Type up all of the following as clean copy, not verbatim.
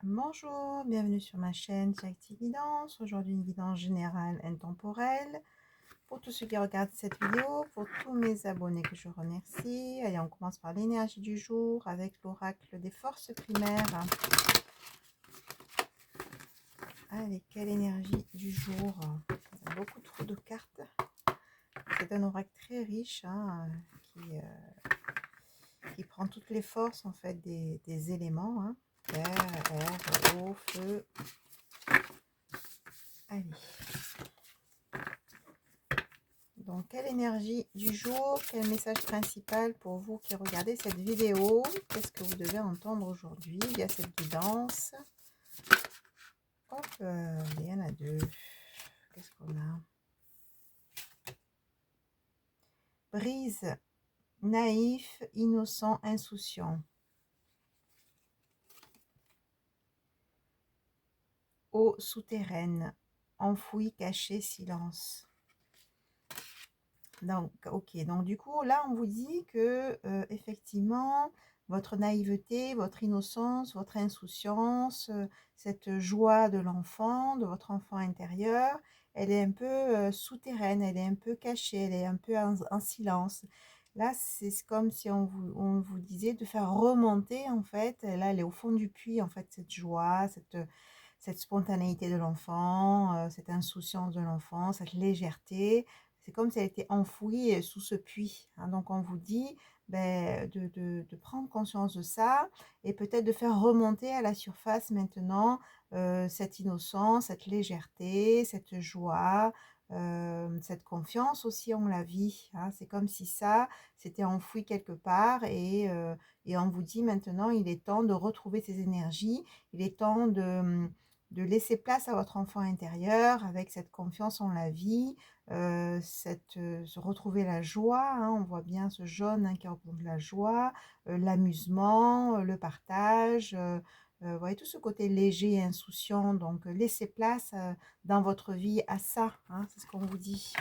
Bonjour, bienvenue sur ma chaîne Jackie Guidance. Aujourd'hui une guidance générale intemporelle pour tous ceux qui regardent cette vidéo, pour tous mes abonnés que je remercie. Allez, on commence par l'énergie du jour avec l'oracle des forces primaires. Allez, quelle énergie du jour? Il y a beaucoup trop de cartes. C'est un oracle très riche qui prend toutes les forces en fait des éléments. Terre, air, eau, feu. Allez. Donc, quelle énergie du jour, quel message principal pour vous qui regardez cette vidéo? Qu'est-ce que vous devez entendre aujourd'hui via cette guidance? Hop, il y en a deux. Qu'est-ce qu'on a? Brise, naïf, innocent, insouciant. Eau souterraine, enfouie, cachée, silence. Donc, ok. Donc, du coup, là, on vous dit que, effectivement, votre naïveté, votre innocence, votre insouciance, cette joie de l'enfant, de votre enfant intérieur, elle est un peu souterraine, elle est un peu cachée, elle est un peu en silence. Là, c'est comme si on vous disait de faire remonter, en fait, là, elle est au fond du puits, en fait, cette joie, cette spontanéité de l'enfant, cette insouciance de l'enfant, cette légèreté. C'est comme si elle était enfouie sous ce puits. Donc, on vous dit de prendre conscience de ça et peut-être de faire remonter à la surface maintenant cette innocence, cette légèreté, cette joie, cette confiance aussi en la vie. C'est comme si ça, c'était enfoui quelque part et on vous dit maintenant, il est temps de retrouver ces énergies, il est temps de laisser place à votre enfant intérieur avec cette confiance en la vie, se retrouver la joie, on voit bien ce jaune qui représente la joie, l'amusement, le partage, vous voyez tout ce côté léger et insouciant, donc laissez place dans votre vie à ça, c'est ce qu'on vous dit.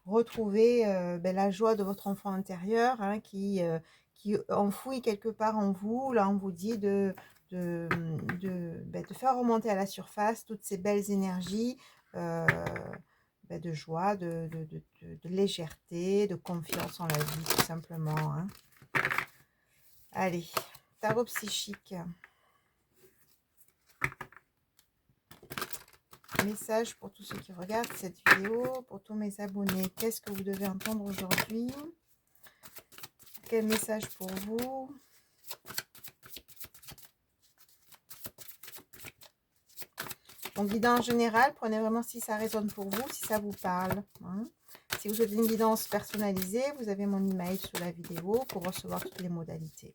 Retrouvez la joie de votre enfant intérieur qui enfouit quelque part en vous. Là, on vous dit de faire remonter à la surface toutes ces belles énergies de joie, de légèreté, de confiance en la vie, tout simplement. Allez, tarot psychique. Message pour tous ceux qui regardent cette vidéo, pour tous mes abonnés. Qu'est-ce que vous devez entendre aujourd'hui? Quel message pour vous? Donc, guidance en général, prenez vraiment si ça résonne pour vous, si ça vous parle. Si vous souhaitez une guidance personnalisée, vous avez mon email sous la vidéo pour recevoir toutes les modalités.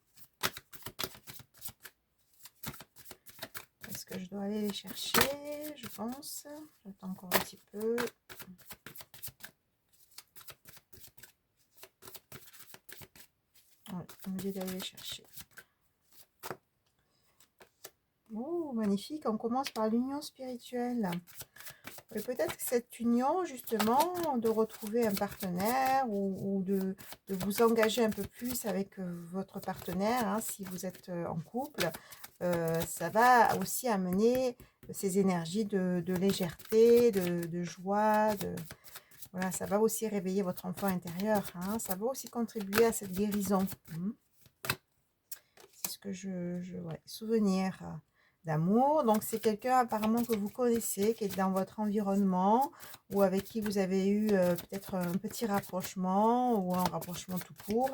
Est-ce que je dois aller les chercher? Je pense. J'attends encore un petit peu. Ouais, on me dit d'aller les chercher. Oh, magnifique. On commence par l'union spirituelle. Et peut-être que cette union, justement, de retrouver un partenaire ou de vous engager un peu plus avec votre partenaire, si vous êtes en couple, ça va aussi amener ces énergies de légèreté, de joie, voilà, ça va aussi réveiller votre enfant intérieur, ça va aussi contribuer à cette guérison. C'est ce que ouais, souvenir d'amour. Donc, c'est quelqu'un apparemment que vous connaissez, qui est dans votre environnement ou avec qui vous avez eu peut-être un petit rapprochement ou un rapprochement tout court.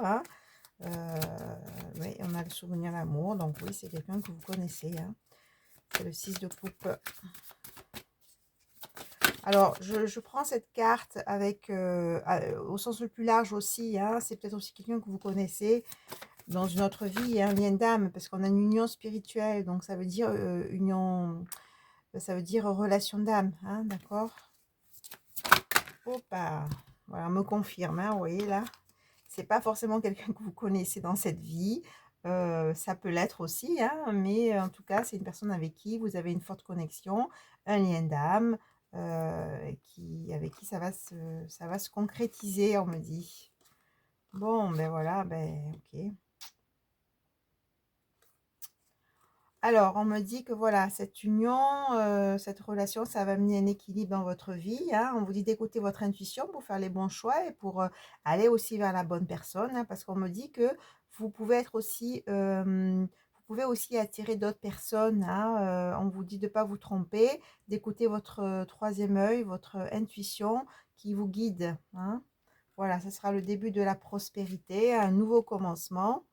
Oui, on a le souvenir d'amour. Donc, oui, c'est quelqu'un que vous connaissez. C'est le 6 de coupe. Alors, je prends cette carte avec, au sens le plus large aussi. C'est peut-être aussi quelqu'un que vous connaissez dans une autre vie, un lien d'âme, parce qu'on a une union spirituelle, donc ça veut dire union, ça veut dire relation d'âme, d'accord? Opa, voilà, on me confirme, vous voyez là, c'est pas forcément quelqu'un que vous connaissez dans cette vie, ça peut l'être aussi, mais en tout cas, c'est une personne avec qui vous avez une forte connexion, un lien d'âme, avec qui ça va se concrétiser, on me dit. Bon, ben voilà, ben ok. Alors, on me dit que voilà, cette union, cette relation, ça va amener un équilibre dans votre vie, hein. On vous dit d'écouter votre intuition pour faire les bons choix et pour aller aussi vers la bonne personne, hein, parce qu'on me dit que vous pouvez être aussi, vous pouvez aussi attirer d'autres personnes, hein. On vous dit de ne pas vous tromper, d'écouter votre troisième œil, votre intuition qui vous guide, hein. Voilà, ce sera le début de la prospérité, un nouveau commencement.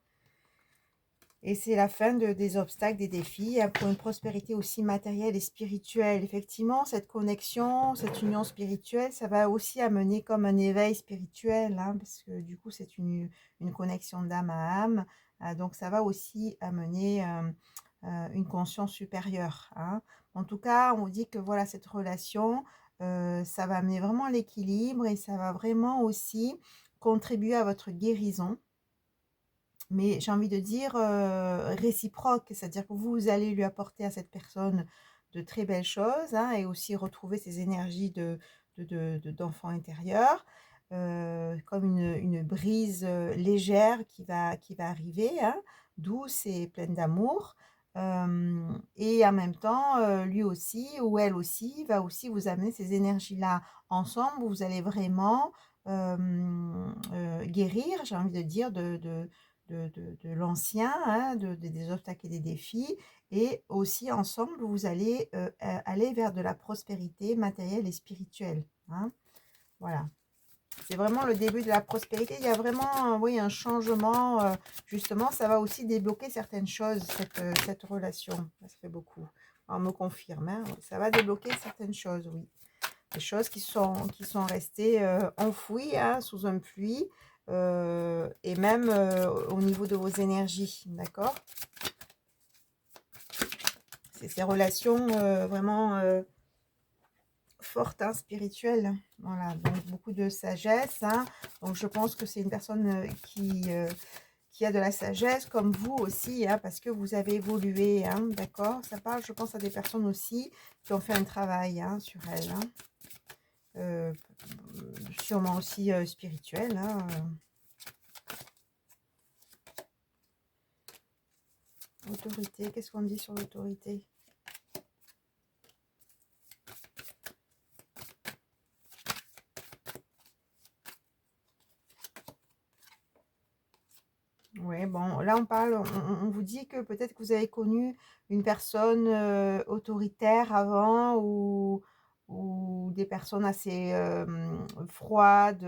Et c'est la fin des obstacles, des défis, hein, pour une prospérité aussi matérielle et spirituelle. Effectivement, cette connexion, cette union spirituelle, ça va aussi amener comme un éveil spirituel, hein, parce que du coup, c'est une connexion d'âme à âme. Donc, ça va aussi amener une conscience supérieure, hein. En tout cas, on vous dit que voilà, cette relation, ça va amener vraiment l'équilibre et ça va vraiment aussi contribuer à votre guérison, mais j'ai envie de dire, réciproque. C'est-à-dire que vous allez lui apporter à cette personne de très belles choses, hein, et aussi retrouver ses énergies d'enfant intérieur, comme une brise, légère qui va arriver, hein, douce et pleine d'amour. Et en même temps, lui aussi ou elle aussi va aussi vous amener ces énergies-là. Ensemble, vous allez vraiment, guérir, j'ai envie de dire, de l'ancien, hein, des obstacles et des défis. Et aussi ensemble, vous allez aller vers de la prospérité matérielle et spirituelle, hein. Voilà, c'est vraiment le début de la prospérité. Il y a vraiment, oui, un changement. Justement, ça va aussi débloquer certaines choses, cette relation. Ça fait beaucoup. On me confirme, hein, ça va débloquer certaines choses, oui. Des choses qui sont restées enfouies, hein, sous un pluie, et même au niveau de vos énergies, d'accord? C'est ces relations vraiment fortes, hein, spirituelles. Voilà, donc beaucoup de sagesse, hein. Donc je pense que c'est une personne qui a de la sagesse, comme vous aussi, hein, parce que vous avez évolué, hein, d'accord? Ça parle, je pense, à des personnes aussi qui ont fait un travail, hein, sur elles, hein. Euh, Sûrement aussi spirituel, hein. Autorité, qu'est-ce qu'on dit sur l'autorité? Oui, bon, là on parle, on vous dit que peut-être que vous avez connu une personne autoritaire avant, ou des personnes assez froides,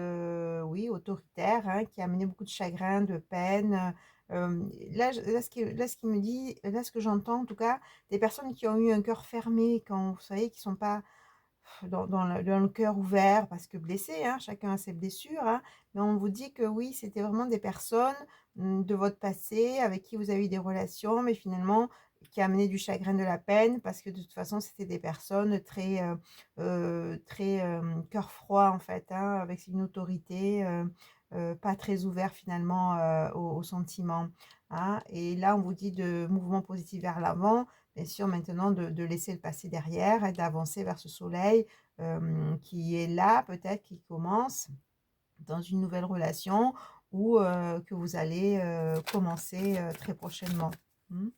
oui, autoritaires, hein, qui amenaient beaucoup de chagrin, de peine. Là, là, ce qui me dit, là, ce que j'entends en tout cas, des personnes qui ont eu un cœur fermé, quand vous savez, qui sont pas dans le cœur ouvert, parce que blessé, hein, chacun a ses blessures, hein, mais on vous dit que oui, c'était vraiment des personnes de votre passé avec qui vous avez eu des relations, mais finalement qui a amené du chagrin, de la peine, parce que de toute façon, c'était des personnes très cœur froid en fait, hein, avec une autorité, pas très ouvert finalement aux sentiments, hein. Et là, on vous dit de mouvement positif vers l'avant. Bien sûr, maintenant, de laisser le passé derrière et d'avancer vers ce soleil qui est là, peut-être, qui commence dans une nouvelle relation, ou que vous allez commencer très prochainement. Hmm.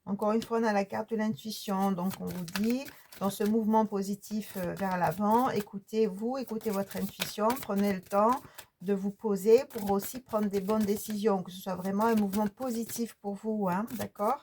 Encore une fois, on a la carte de l'intuition. Donc, on vous dit, dans ce mouvement positif vers l'avant, écoutez-vous, écoutez votre intuition, prenez le temps de vous poser pour aussi prendre des bonnes décisions, que ce soit vraiment un mouvement positif pour vous, hein, d'accord?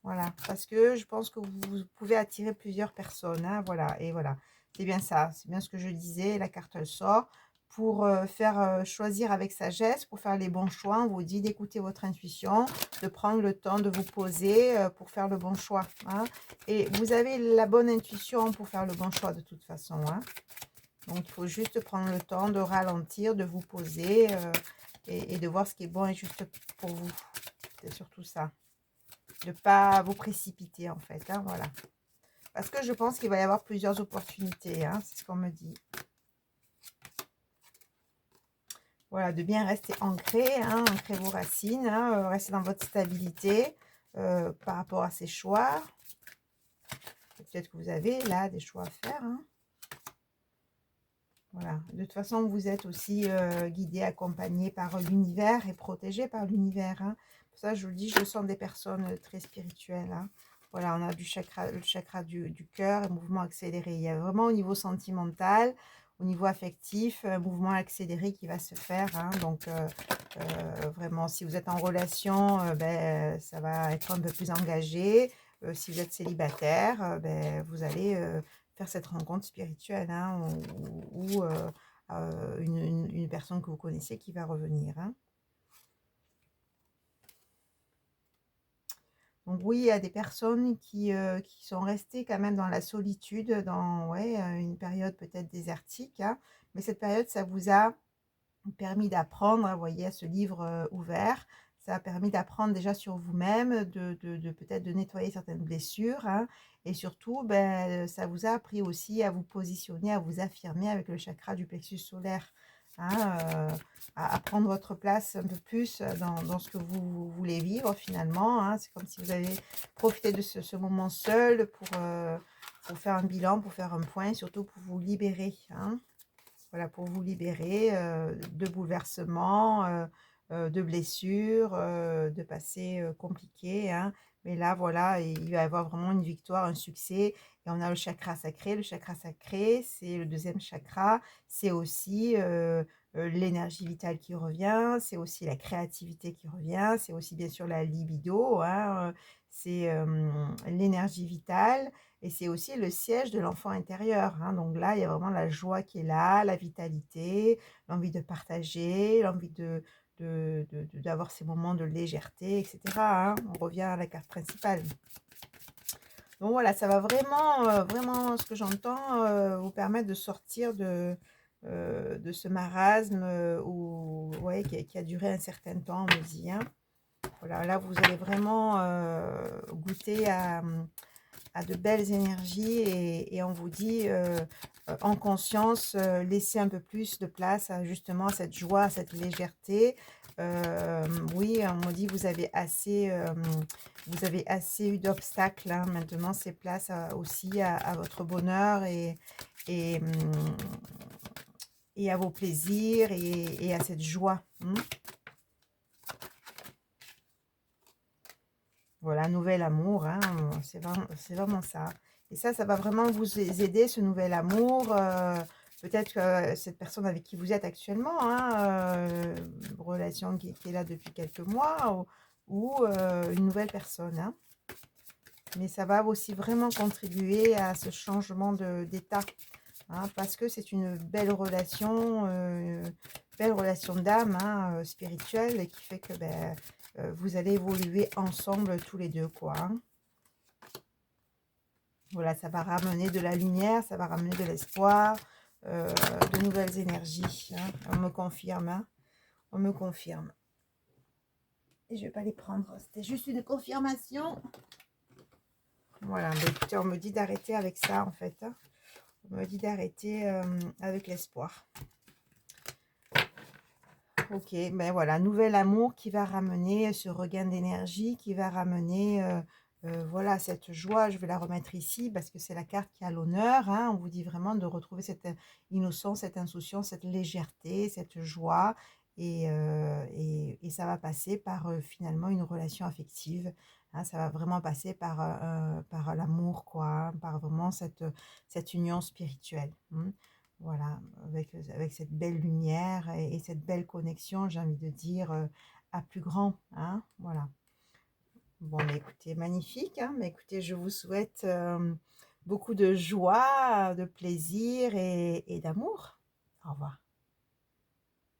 Voilà, parce que je pense que vous pouvez attirer plusieurs personnes, hein, voilà, et voilà. C'est bien ça, c'est bien ce que je disais, la carte elle sort pour faire choisir avec sagesse, pour faire les bons choix. On vous dit d'écouter votre intuition, de prendre le temps de vous poser pour faire le bon choix, hein. Et vous avez la bonne intuition pour faire le bon choix de toute façon, hein. Donc, il faut juste prendre le temps de ralentir, de vous poser et de voir ce qui est bon et juste pour vous. C'est surtout ça. De ne pas vous précipiter en fait, hein, voilà. Parce que je pense qu'il va y avoir plusieurs opportunités, hein, c'est ce qu'on me dit. Voilà, de bien rester ancré, hein, ancrer vos racines, hein, rester dans votre stabilité par rapport à ces choix. Peut-être que vous avez là des choix à faire, hein. Voilà. De toute façon, vous êtes aussi guidé, accompagné par l'univers et protégé par l'univers, hein. Pour ça, je vous le dis, je sens des personnes très spirituelles, hein. Voilà, on a le chakra du cœur, un mouvement accéléré. Il y a vraiment au niveau sentimental, au niveau affectif, un mouvement accéléré qui va se faire, hein. Donc, vraiment, si vous êtes en relation, ben, ça va être un peu plus engagé. Si vous êtes célibataire, ben, vous allez faire cette rencontre spirituelle, hein, ou une personne que vous connaissez qui va revenir, hein. Donc oui, il y a des personnes qui sont restées quand même dans la solitude, dans ouais, une période peut-être désertique, hein. Mais cette période, ça vous a permis d'apprendre, hein, vous voyez, à ce livre ouvert. Ça a permis d'apprendre déjà sur vous-même, de peut-être de nettoyer certaines blessures, hein. Et surtout, ben, ça vous a appris aussi à vous positionner, à vous affirmer avec le chakra du plexus solaire, hein, à prendre votre place un peu plus dans ce que vous voulez vivre finalement, hein. C'est comme si vous avez profité de ce moment seul pour faire un bilan, pour faire un point, surtout pour vous libérer, hein. Voilà, pour vous libérer, de bouleversements, de blessures, de passés, compliqués, hein. Mais là, voilà, il va y avoir vraiment une victoire, un succès et on a le chakra sacré. Le chakra sacré, c'est le deuxième chakra, c'est aussi, l'énergie vitale qui revient, c'est aussi la créativité qui revient, c'est aussi bien sûr la libido, hein, c'est, l'énergie vitale et c'est aussi le siège de l'enfant intérieur, hein. Donc là, il y a vraiment la joie qui est là, la vitalité, l'envie de partager, l'envie d'avoir ces moments de légèreté, et cetera, hein. On revient à la carte principale. Donc voilà, ça va vraiment, vraiment, ce que j'entends, vous permettre de sortir de ce marasme, ouais, qui a duré un certain temps, on me dit, hein. Voilà, là, vous allez vraiment, goûter à de belles énergies et on vous dit, en conscience, laissez un peu plus de place à justement cette joie, à cette légèreté. Oui, on me dit: vous avez assez eu d'obstacles, hein, maintenant c'est place à aussi à votre bonheur et mmh et à vos plaisirs et à cette joie, mmh. Voilà, nouvel amour, hein, c'est vraiment ça. Et ça va vraiment vous aider, ce nouvel amour. Peut-être que cette personne avec qui vous êtes actuellement, hein, relation qui est là depuis quelques mois, une nouvelle personne, hein. Mais ça va aussi vraiment contribuer à ce changement d'état, hein, parce que c'est une belle relation d'âme, hein, spirituelle, et qui fait que ben, vous allez évoluer ensemble tous les deux, quoi, hein. Voilà, ça va ramener de la lumière, ça va ramener de l'espoir, de nouvelles énergies, hein. On me confirme, hein, on me confirme. Et je vais pas les prendre, c'était juste une confirmation. Voilà, bah écoutez, on me dit d'arrêter avec ça en fait, hein. On me dit d'arrêter avec l'espoir. Ok, ben voilà, nouvel amour qui va ramener ce regain d'énergie, qui va ramener voilà, cette joie. Je vais la remettre ici parce que c'est la carte qui a l'honneur, hein. On vous dit vraiment de retrouver cette innocence, cette insouciance, cette légèreté, cette joie. Et ça va passer par finalement une relation affective, hein. Ça va vraiment passer par l'amour, quoi, hein, par vraiment cette union spirituelle, hein. Voilà, avec cette belle lumière et cette belle connexion, j'ai envie de dire, à plus grand, hein, voilà. Bon, mais écoutez, magnifique, hein, mais écoutez, je vous souhaite beaucoup de joie, de plaisir et d'amour. Au revoir.